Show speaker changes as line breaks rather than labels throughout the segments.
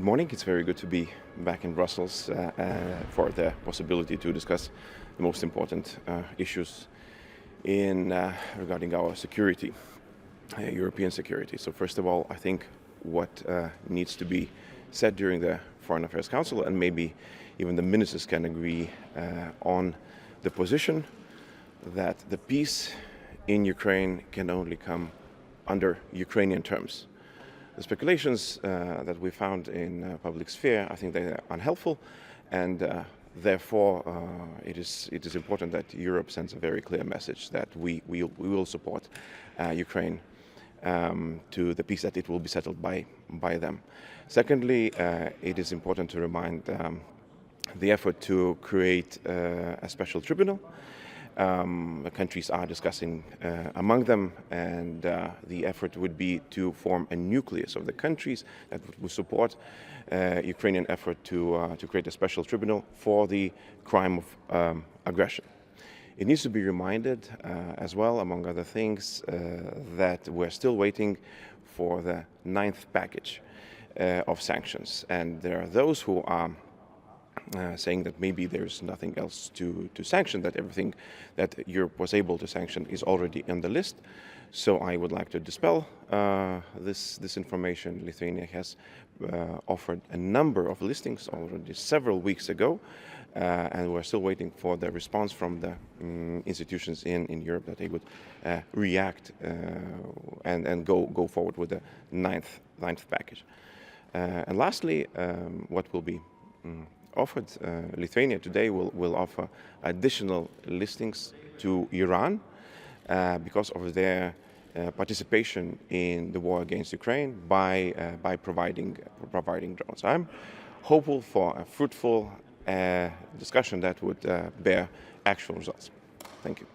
Good morning. It's very good to be back in Brussels for the possibility to discuss the most important issues regarding our security, European security. So first of all, I think what needs to be said during the Foreign Affairs Council, and maybe even the ministers can agree on the position that the peace in Ukraine can only come under Ukrainian terms. The speculations that we found in public sphere, I think they are unhelpful, and therefore it is important that Europe sends a very clear message that we will support Ukraine to the peace, that it will be settled by them. Secondly, it is important to remind the effort to create a special tribunal. The countries are discussing among them, and the effort would be to form a nucleus of the countries that would support Ukrainian effort to create a special tribunal for the crime of aggression. It needs to be reminded as well, among other things, that we're still waiting for the 9th package of sanctions, and there are those who are saying that maybe there's nothing else to sanction, that everything that Europe was able to sanction is already on the list. So I would like to dispel this information. Lithuania has offered a number of listings already several weeks ago, and we're still waiting for the response from the institutions in Europe that they would react and go forward with the 9th package. And lastly, what will be offered, Lithuania today will offer additional listings to Iran because of their participation in the war against Ukraine by providing drones. I'm hopeful for a fruitful discussion that would bear actual results. Thank you.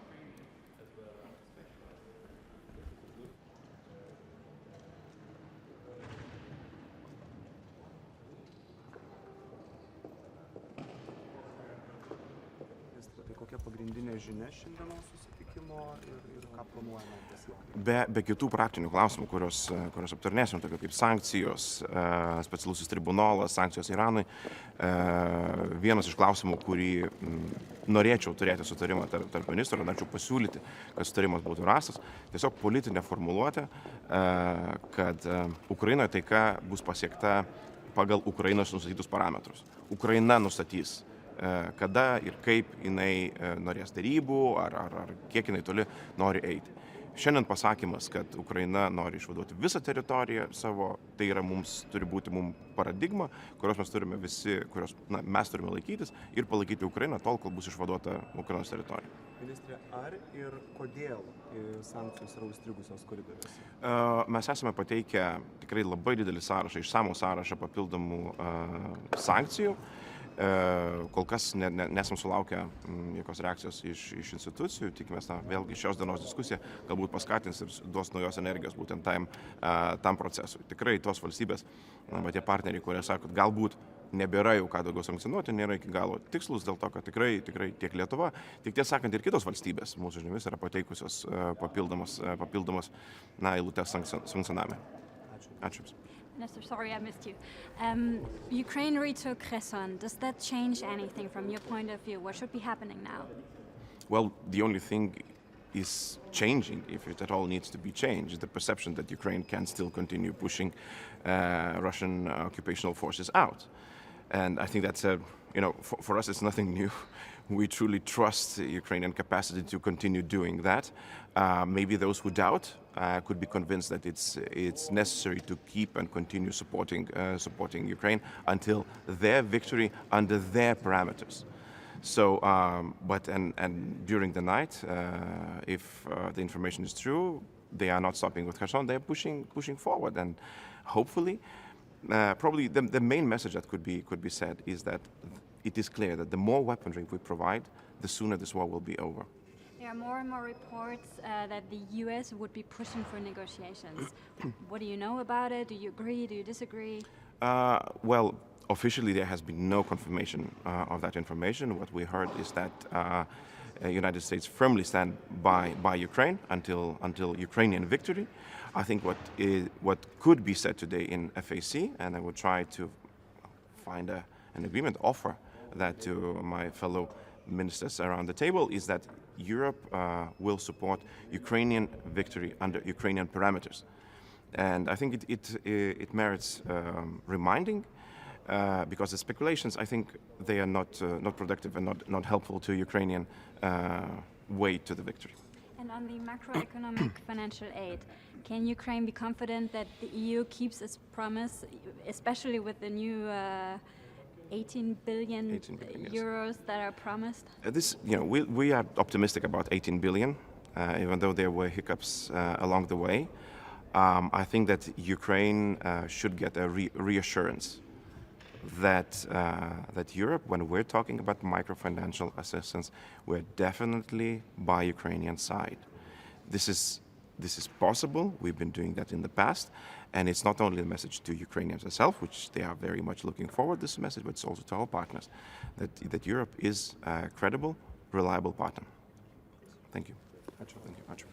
Kokia pagrindinė žinia šiandienos susitikimo ir ką planuojame pasiekti?
Be kitų praktinių klausimų, kurios aptarnėsim, tokie kaip sankcijos, specialusis tribunolas, sankcijos Iranui, vienas iš klausimų, kurį norėčiau turėti sutarimą tarp ministrų, norėčiau pasiūlyti, kad sutarimas būtų rastas, tiesiog politinė formuluotė, kad Ukrainoje taika bus pasiekta pagal Ukrainos nustatytus parametrus. Ukraina nustatys, kada ir kaip jinai norės darybų, ar kiek jinai toli nori eiti. Šiandien pasakymas, kad Ukraina nori išvaduoti visą teritoriją savo, tai yra turi būti mums paradigma, kurios mes turime mes turime laikytis ir palaikyti Ukrainą tol, kol bus išvaduota Ukrainos teritorija.
Ministrė, ar ir kodėl sankcijos yra užstrigusios koridoriuose?
Mes esame pateikę tikrai labai didelį sąrašą, išsamų sąrašą papildomų sankcijų. Kol kas nesam sulaukę jokios reakcijos iš institucijų, tikimės, vėlgi šios dienos diskusija galbūt paskatins ir duos naujos energijos būtent tam procesui. Tikrai tos valstybės, tie partneriai, kurie sako, kad galbūt nebėra jau ką daugiau sankcionuoti, nėra iki galo tikslus, dėl to, kad tikrai tiek Lietuva, tiek tiesą sakant ir kitos valstybės mūsų žiniomis yra pateikusios papildomas eilutes sankcionavime. Ačiū.
Minister, sorry I missed you. Ukraine retook Kherson. Does that change anything from your point of view? What should be happening now?
Well, the only thing is changing, if it at all needs to be changed, the perception that Ukraine can still continue pushing Russian occupational forces out. And I think that's for us it's nothing new. We truly trust the Ukrainian capacity to continue doing that. Maybe those who doubt could be convinced that it's necessary to keep and continue supporting Ukraine until their victory under their parameters. So, and during the night, if the information is true, they are not stopping with Kherson. They are pushing forward, and hopefully, probably the main message that could be said is that it is clear that the more weaponry we provide, the sooner this war will be over.
There are more and more reports that the US would be pushing for negotiations. What do you know about it? Do you agree? Do you disagree?
Well, officially there has been no confirmation of that information. What we heard is that the United States firmly stand by Ukraine until Ukrainian victory. I think what could be said today in FAC, and I will try to find an agreement, offer that to my fellow ministers around the table, is that Europe will support Ukrainian victory under Ukrainian parameters. And I think it merits reminding, because the speculations, I think they are not productive and not helpful to Ukrainian way to the victory.
And on the macroeconomic financial aid, can Ukraine be confident that the EU keeps its promise, especially with the new 18 billion euros that are promised?
We are optimistic about 18 billion, even though there were hiccups along the way. I think that Ukraine should get a reassurance that Europe, when we're talking about microfinancial assistance, we're definitely by Ukrainian side. This is possible. We've been doing that in the past, and it's not only a message to Ukrainians themselves, which they are very much looking forward to this message, but it's also to our partners that Europe is a credible, reliable partner. Thank you.
Ačiū.
Thank you. Ačiū.